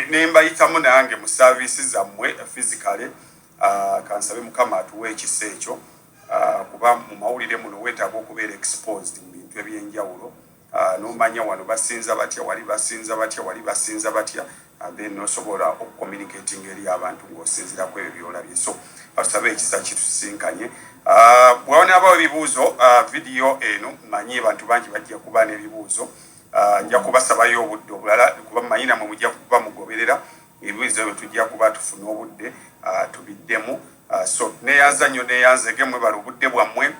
nembayitamu nange mu saavisi zammwe physically. Kansabe Mukama atuwe ekisa ekyo, kuba mu mawulire muno weetaaga okubeera exposed mu bintu ebyenjawulo. Nomanya wano basinza batya, wali basinza batya, wali basinza batya, then nosobola okucommunicating eri abantu ng'osinziirako ebyo by'olabye. So atusabe ekisa kitusisinkanye. Bw'onaabawo ebibuuzo, vidiyo eno manyi abantu bangi bajja kuba n'ebibuuzo. Nja kubasabayo obudde obulala kuba manyi namwe mujja kuba mugoberera ebibuuzo ebyo, tujja kuba tufuna obudde tubiddemu. So neeyanza nnyo, neeyanzege, mwebala obudde bwammwe.